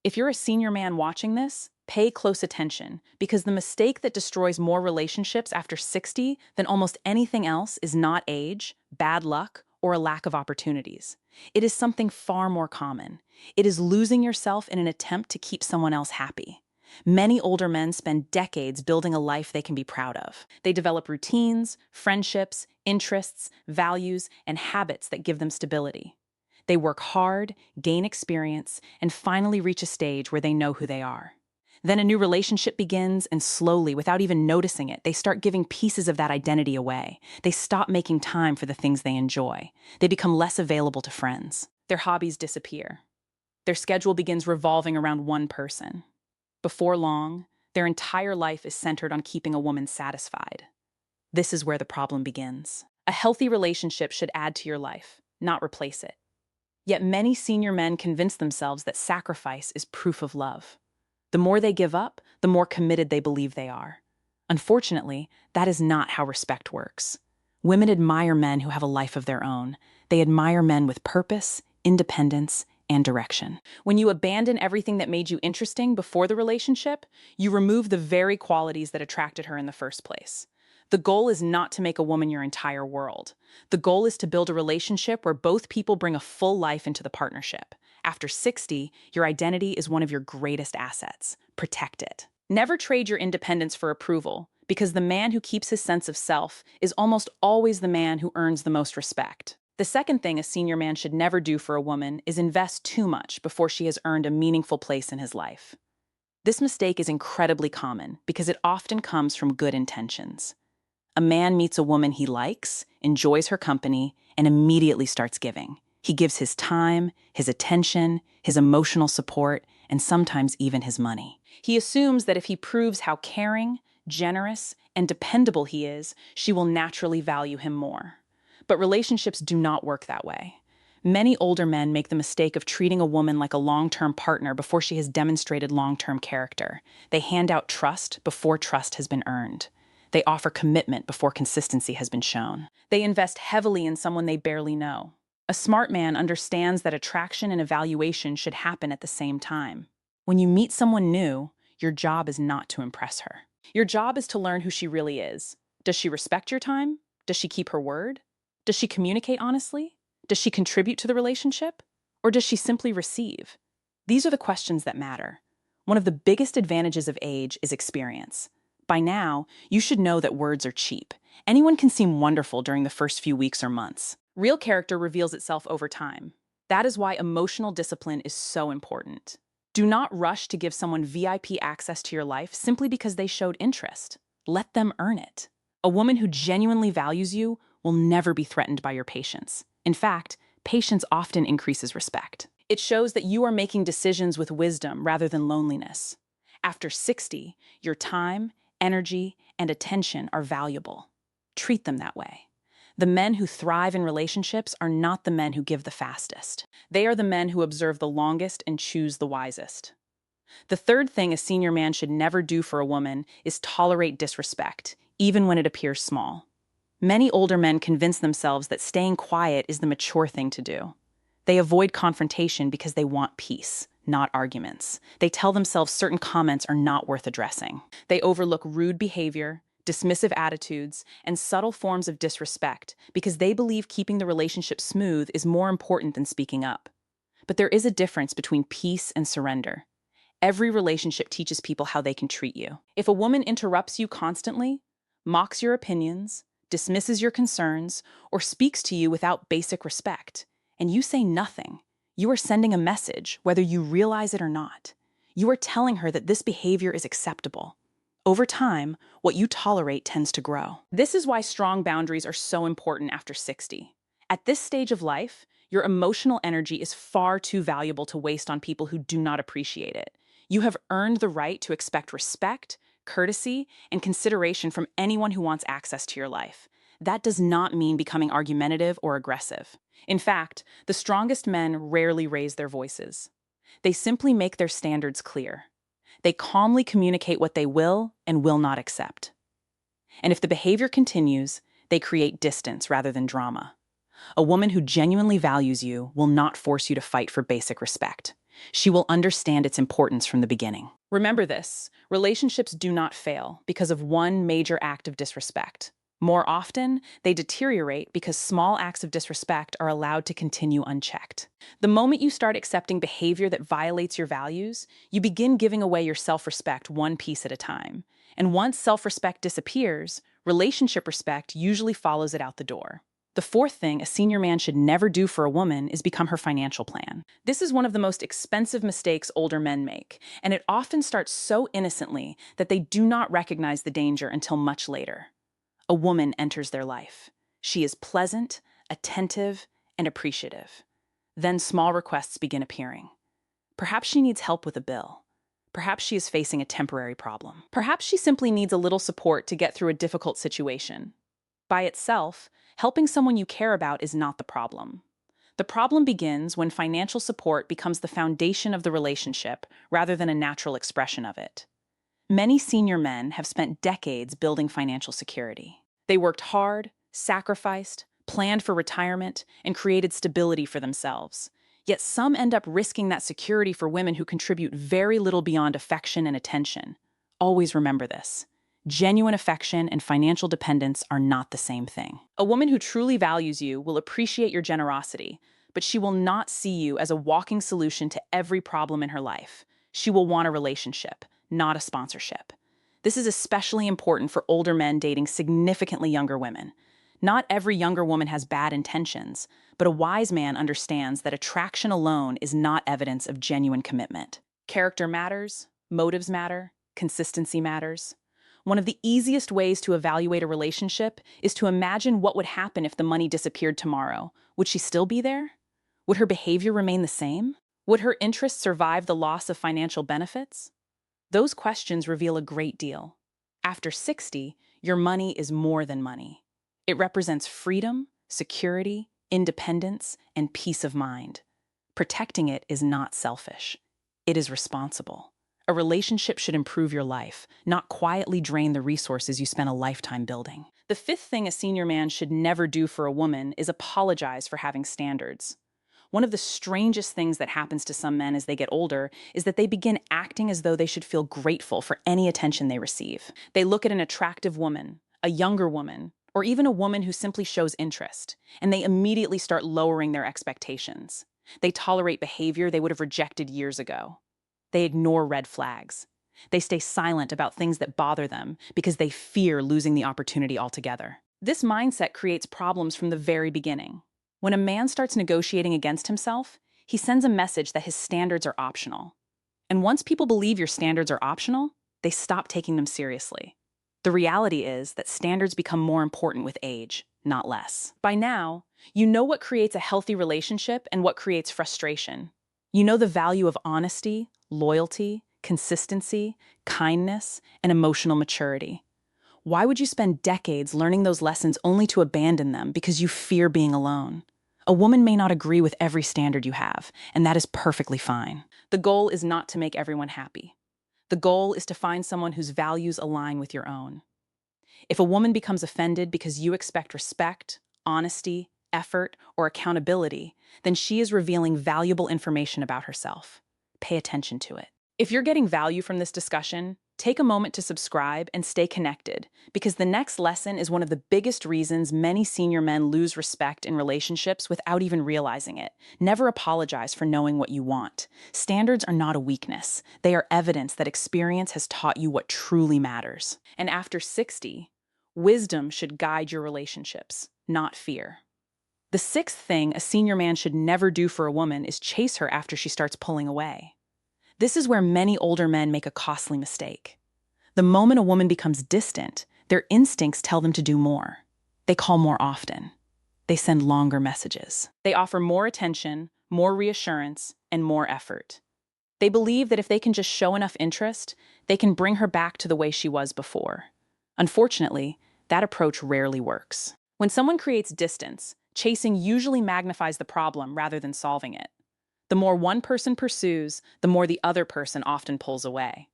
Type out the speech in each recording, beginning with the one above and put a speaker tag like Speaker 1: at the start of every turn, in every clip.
Speaker 1: If you're a senior man watching this, pay close attention because the mistake that destroys more relationships after 60 than almost anything else is not age, bad luck, or a lack of opportunities. It is something far more common. It is losing yourself in an attempt to keep someone else happy. Many older men spend decades building a life they can be proud of. They develop routines, friendships, interests, values, and habits that give them stability. They work hard, gain experience, and finally reach a stage where they know who they are. Then a new relationship begins, and slowly, without even noticing it, they start giving pieces of that identity away. They stop making time for the things they enjoy. They become less available to friends. Their hobbies disappear. Their schedule begins revolving around one person. Before long, their entire life is centered on keeping a woman satisfied. This is where the problem begins. A healthy relationship should add to your life, not replace it. Yet many senior men convince themselves that sacrifice is proof of love. The more they give up, the more committed they believe they are. Unfortunately, that is not how respect works. Women admire men who have a life of their own. They admire men with purpose, independence, and direction. When you abandon everything that made you interesting before the relationship, you remove the very qualities that attracted her in the first place. The goal is not to make a woman your entire world. The goal is to build a relationship where both people bring a full life into the partnership. After 60, your identity is one of your greatest assets. Protect it. Never trade your independence for approval, because the man who keeps his sense of self is almost always the man who earns the most respect. The second thing a senior man should never do for a woman is invest too much before she has earned a meaningful place in his life. This mistake is incredibly common because it often comes from good intentions. A man meets a woman he likes, enjoys her company, and immediately starts giving. He gives his time, his attention, his emotional support, and sometimes even his money. He assumes that if he proves how caring, generous, and dependable he is, she will naturally value him more. But relationships do not work that way. Many older men make the mistake of treating a woman like a long-term partner before she has demonstrated long-term character. They hand out trust before trust has been earned. They offer commitment before consistency has been shown. They invest heavily in someone they barely know. A smart man understands that attraction and evaluation should happen at the same time. When you meet someone new, your job is not to impress her. Your job is to learn who she really is. Does she respect your time? Does she keep her word? Does she communicate honestly? Does she contribute to the relationship? Or does she simply receive? These are the questions that matter. One of the biggest advantages of age is experience. By now, you should know that words are cheap. Anyone can seem wonderful during the first few weeks or months. Real character reveals itself over time. That is why emotional discipline is so important. Do not rush to give someone VIP access to your life simply because they showed interest. Let them earn it. A woman who genuinely values you will never be threatened by your patience. In fact, patience often increases respect. It shows that you are making decisions with wisdom rather than loneliness. After 60, your time, energy, and attention are valuable. Treat them that way. The men who thrive in relationships are not the men who give the fastest. They are the men who observe the longest and choose the wisest. The third thing a senior man should never do for a woman is tolerate disrespect, even when it appears small. Many older men convince themselves that staying quiet is the mature thing to do. They avoid confrontation because they want peace, not arguments. They tell themselves certain comments are not worth addressing. They overlook rude behavior, dismissive attitudes, and subtle forms of disrespect because they believe keeping the relationship smooth is more important than speaking up. But there is a difference between peace and surrender. Every relationship teaches people how they can treat you. If a woman interrupts you constantly, mocks your opinions, dismisses your concerns, or speaks to you without basic respect, and you say nothing, you are sending a message, whether you realize it or not. You are telling her that this behavior is acceptable. Over time, what you tolerate tends to grow. This is why strong boundaries are so important after 60. At this stage of life, your emotional energy is far too valuable to waste on people who do not appreciate it. You have earned the right to expect respect, courtesy, and consideration from anyone who wants access to your life. That does not mean becoming argumentative or aggressive. In fact, the strongest men rarely raise their voices. They simply make their standards clear. They calmly communicate what they will and will not accept. And if the behavior continues, they create distance rather than drama. A woman who genuinely values you will not force you to fight for basic respect. She will understand its importance from the beginning. Remember this, relationships do not fail because of one major act of disrespect. More often, they deteriorate because small acts of disrespect are allowed to continue unchecked. The moment you start accepting behavior that violates your values, you begin giving away your self-respect one piece at a time. And once self-respect disappears, relationship respect usually follows it out the door. The fourth thing a senior man should never do for a woman is become her financial plan. This is one of the most expensive mistakes older men make, and it often starts so innocently that they do not recognize the danger until much later. A woman enters their life. She is pleasant, attentive, and appreciative. Then small requests begin appearing. Perhaps she needs help with a bill. Perhaps she is facing a temporary problem. Perhaps she simply needs a little support to get through a difficult situation. By itself, helping someone you care about is not the problem. The problem begins when financial support becomes the foundation of the relationship rather than a natural expression of it. Many senior men have spent decades building financial security. They worked hard, sacrificed, planned for retirement, and created stability for themselves. Yet some end up risking that security for women who contribute very little beyond affection and attention. Always remember this. Genuine affection and financial dependence are not the same thing. A woman who truly values you will appreciate your generosity, but she will not see you as a walking solution to every problem in her life. She will want a relationship, not a sponsorship. This is especially important for older men dating significantly younger women. Not every younger woman has bad intentions, but a wise man understands that attraction alone is not evidence of genuine commitment. Character matters, motives matter, consistency matters. One of the easiest ways to evaluate a relationship is to imagine what would happen if the money disappeared tomorrow. Would she still be there? Would her behavior remain the same? Would her interests survive the loss of financial benefits? Those questions reveal a great deal. After 60, your money is more than money. It represents freedom, security, independence, and peace of mind. Protecting it is not selfish. It is responsible. A relationship should improve your life, not quietly drain the resources you spent a lifetime building. The fifth thing a senior man should never do for a woman is apologize for having standards. One of the strangest things that happens to some men as they get older is that they begin acting as though they should feel grateful for any attention they receive. They look at an attractive woman, a younger woman, or even a woman who simply shows interest, and they immediately start lowering their expectations. They tolerate behavior they would have rejected years ago. They ignore red flags. They stay silent about things that bother them because they fear losing the opportunity altogether. This mindset creates problems from the very beginning. When a man starts negotiating against himself, he sends a message that his standards are optional. And once people believe your standards are optional, they stop taking them seriously. The reality is that standards become more important with age, not less. By now, you know what creates a healthy relationship and what creates frustration. You know the value of honesty, loyalty, consistency, kindness, and emotional maturity. Why would you spend decades learning those lessons only to abandon them because you fear being alone? A woman may not agree with every standard you have, and that is perfectly fine. The goal is not to make everyone happy. The goal is to find someone whose values align with your own. If a woman becomes offended because you expect respect, honesty, effort, or accountability, then she is revealing valuable information about herself. Pay attention to it. If you're getting value from this discussion, take a moment to subscribe and stay connected, because the next lesson is one of the biggest reasons many senior men lose respect in relationships without even realizing it. Never apologize for knowing what you want. Standards are not a weakness. They are evidence that experience has taught you what truly matters. And after 60, wisdom should guide your relationships, not fear. The sixth thing a senior man should never do for a woman is chase her after she starts pulling away. This is where many older men make a costly mistake. The moment a woman becomes distant, their instincts tell them to do more. They call more often. They send longer messages. They offer more attention, more reassurance, and more effort. They believe that if they can just show enough interest, they can bring her back to the way she was before. Unfortunately, that approach rarely works. When someone creates distance, chasing usually magnifies the problem rather than solving it. The more one person pursues, the more the other person often pulls away.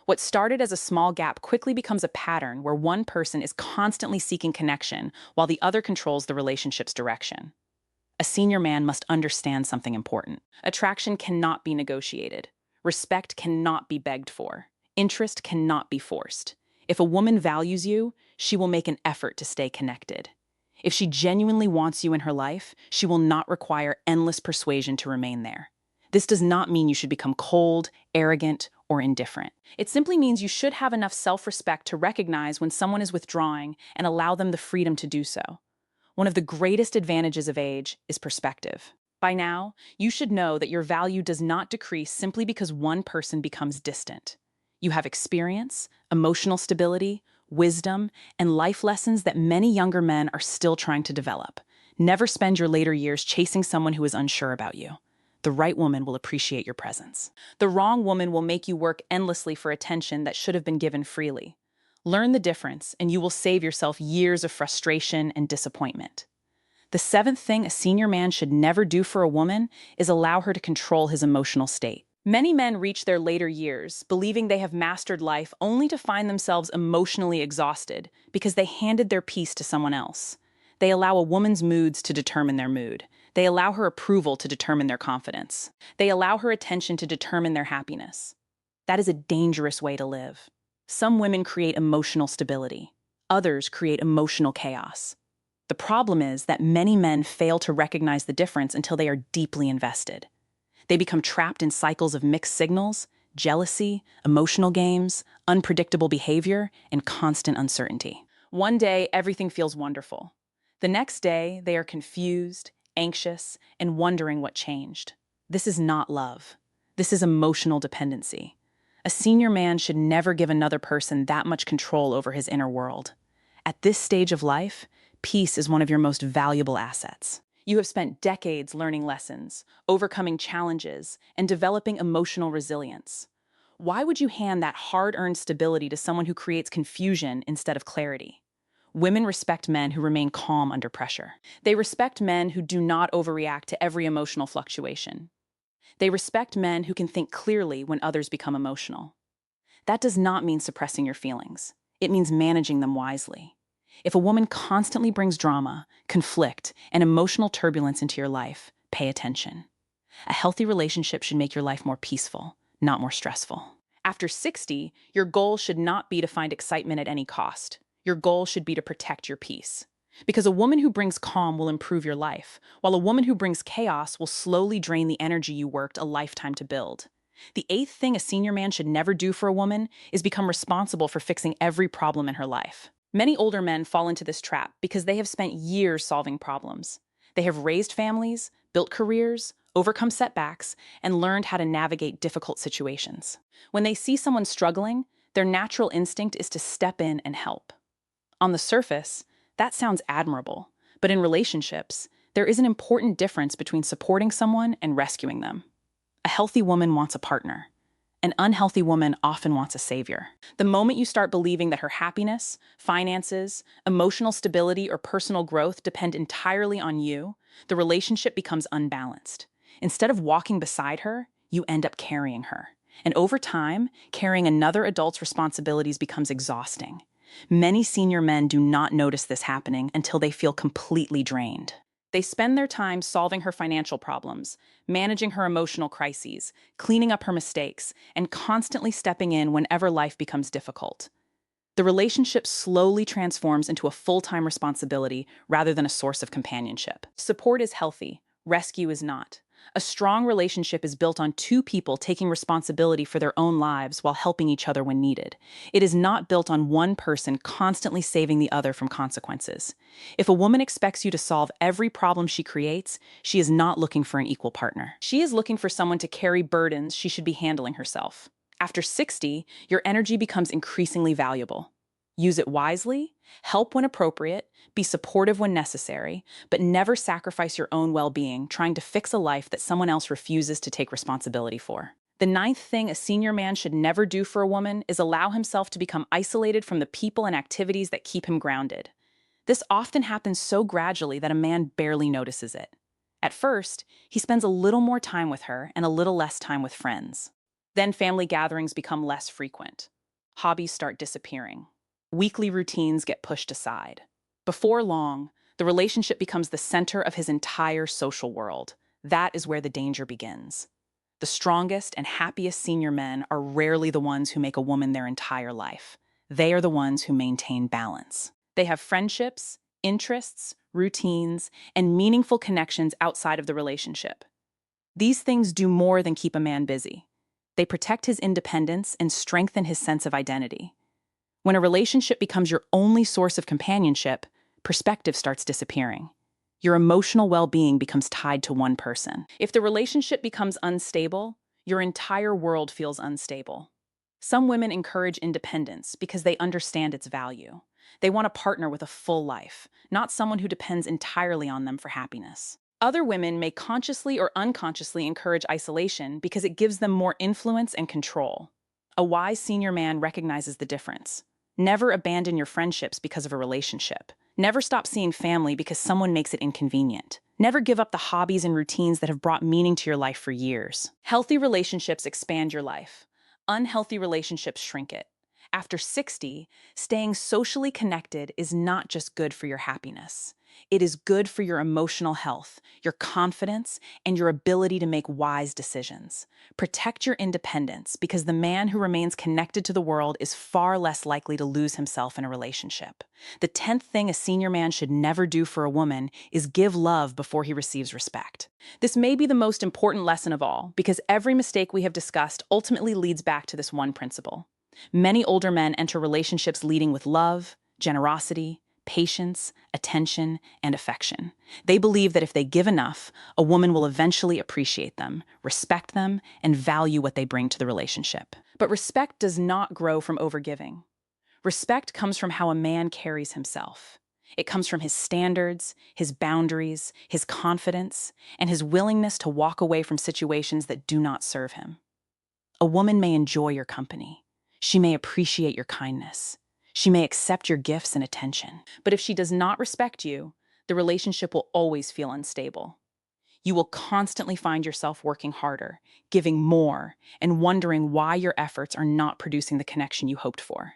Speaker 1: What started as a small gap quickly becomes a pattern where one person is constantly seeking connection while the other controls the relationship's direction. A a senior man must understand something important. Attraction cannot be negotiated. Respect cannot be begged for. Interest cannot be forced. If a woman values you, she will make an effort to stay connected. If she genuinely wants you in her life, she will not require endless persuasion to remain there. This does not mean you should become cold, arrogant, or indifferent. It simply means you should have enough self-respect to recognize when someone is withdrawing and allow them the freedom to do so. One of the greatest advantages of age is perspective. By now, you should know that your value does not decrease simply because one person becomes distant. You have experience, emotional stability, wisdom, and life lessons that many younger men are still trying to develop. Never spend your later years chasing someone who is unsure about you. The right woman will appreciate your presence. The wrong woman will make you work endlessly for attention that should have been given freely. Learn the difference, and you will save yourself years of frustration and disappointment. The seventh thing a senior man should never do for a woman is allow her to control his emotional state. Many men reach their later years believing they have mastered life only to find themselves emotionally exhausted because they handed their peace to someone else. They allow a woman's moods to determine their mood. They allow her approval to determine their confidence. They allow her attention to determine their happiness. That is a dangerous way to live. Some women create emotional stability. Others create emotional chaos. The problem is that many men fail to recognize the difference until they are deeply invested. They become trapped in cycles of mixed signals, jealousy, emotional games, unpredictable behavior, and constant uncertainty. One day, everything feels wonderful. The next day, they are confused, anxious, and wondering what changed. This is not love. This is emotional dependency. A senior man should never give another person that much control over his inner world. At this stage of life, peace is one of your most valuable assets. You have spent decades learning lessons, overcoming challenges, and developing emotional resilience. Why would you hand that hard-earned stability to someone who creates confusion instead of clarity? Women respect men who remain calm under pressure. They respect men who do not overreact to every emotional fluctuation. They respect men who can think clearly when others become emotional. That does not mean suppressing your feelings. It means managing them wisely. If a woman constantly brings drama, conflict, and emotional turbulence into your life, pay attention. A healthy relationship should make your life more peaceful, not more stressful. After 60, your goal should not be to find excitement at any cost. Your goal should be to protect your peace. Because a woman who brings calm will improve your life, while a woman who brings chaos will slowly drain the energy you worked a lifetime to build. The eighth thing a senior man should never do for a woman is become responsible for fixing every problem in her life. Many older men fall into this trap because they have spent years solving problems. They have raised families, built careers, overcome setbacks, and learned how to navigate difficult situations. When they see someone struggling, their natural instinct is to step in and help. On the surface, that sounds admirable, but in relationships, there is an important difference between supporting someone and rescuing them. A healthy woman wants a partner. An unhealthy woman often wants a savior. The moment you start believing that her happiness, finances, emotional stability, or personal growth depend entirely on you, the relationship becomes unbalanced. Instead of walking beside her, you end up carrying her. And over time, carrying another adult's responsibilities becomes exhausting. Many senior men do not notice this happening until they feel completely drained. They spend their time solving her financial problems, managing her emotional crises, cleaning up her mistakes, and constantly stepping in whenever life becomes difficult. The relationship slowly transforms into a full-time responsibility rather than a source of companionship. Support is healthy, rescue is not. A strong relationship is built on two people taking responsibility for their own lives while helping each other when needed. It is not built on one person constantly saving the other from consequences. If a woman expects you to solve every problem she creates, she is not looking for an equal partner. She is looking for someone to carry burdens she should be handling herself. After 60, your energy becomes increasingly valuable. Use it wisely, help when appropriate, be supportive when necessary, but never sacrifice your own well-being trying to fix a life that someone else refuses to take responsibility for. The ninth thing a senior man should never do for a woman is allow himself to become isolated from the people and activities that keep him grounded. This often happens so gradually that a man barely notices it. At first, he spends a little more time with her and a little less time with friends. Then family gatherings become less frequent. Hobbies start disappearing. Weekly routines get pushed aside. Before long, The relationship becomes the center of his entire social world. That is where the danger begins. The strongest and happiest senior men are rarely the ones who make a woman their entire life. They are the ones who maintain balance. They have friendships, interests, routines, and meaningful connections outside of the relationship. These things do more than keep a man busy. They protect his independence and strengthen his sense of identity. When a relationship becomes your only source of companionship, perspective starts disappearing. Your emotional well-being becomes tied to one person. If the relationship becomes unstable, your entire world feels unstable. Some women encourage independence because they understand its value. They want a partner with a full life, not someone who depends entirely on them for happiness. Other women may consciously or unconsciously encourage isolation because it gives them more influence and control. A wise senior man recognizes the difference. Never abandon your friendships because of a relationship. Never stop seeing family because someone makes it inconvenient. Never give up the hobbies and routines that have brought meaning to your life for years. Healthy relationships expand your life. Unhealthy relationships shrink it. After 60, staying socially connected is not just good for your happiness. It is good for your emotional health, your confidence, and your ability to make wise decisions. Protect your independence because the man who remains connected to the world is far less likely to lose himself in a relationship. The 10th thing a senior man should never do for a woman is give love before he receives respect. This may be the most important lesson of all because every mistake we have discussed ultimately leads back to this one principle. Many older men enter relationships leading with love, generosity, patience, attention, and affection. They believe that if they give enough, a woman will eventually appreciate them, respect them, and value what they bring to the relationship. But respect does not grow from overgiving. Respect comes from how a man carries himself. It comes from his standards, his boundaries, his confidence, and his willingness to walk away from situations that do not serve him. A woman may enjoy your company. She may appreciate your kindness. She may accept your gifts and attention. But if she does not respect you, the relationship will always feel unstable. You will constantly find yourself working harder, giving more, and wondering why your efforts are not producing the connection you hoped for.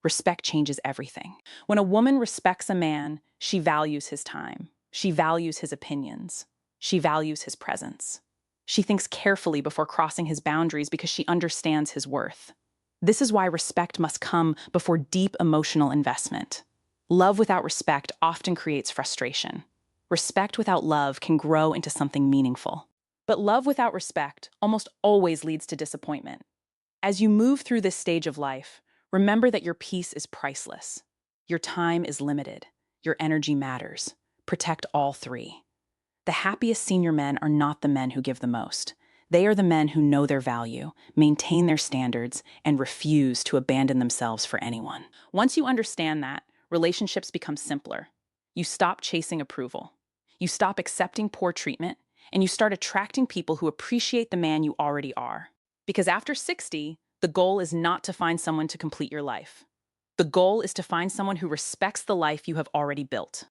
Speaker 1: Respect changes everything. When a woman respects a man, she values his time. She values his opinions. She values his presence. She thinks carefully before crossing his boundaries because she understands his worth. This is why respect must come before deep emotional investment. Love without respect often creates frustration. Respect without love can grow into something meaningful. But love without respect almost always leads to disappointment. As you move through this stage of life, remember that your peace is priceless. Your time is limited. Your energy matters. Protect all three. The happiest senior men are not the men who give the most. They are the men who know their value, maintain their standards, and refuse to abandon themselves for anyone. Once you understand that, relationships become simpler. You stop chasing approval. You stop accepting poor treatment, and you start attracting people who appreciate the man you already are. Because after 60, the goal is not to find someone to complete your life. The goal is to find someone who respects the life you have already built.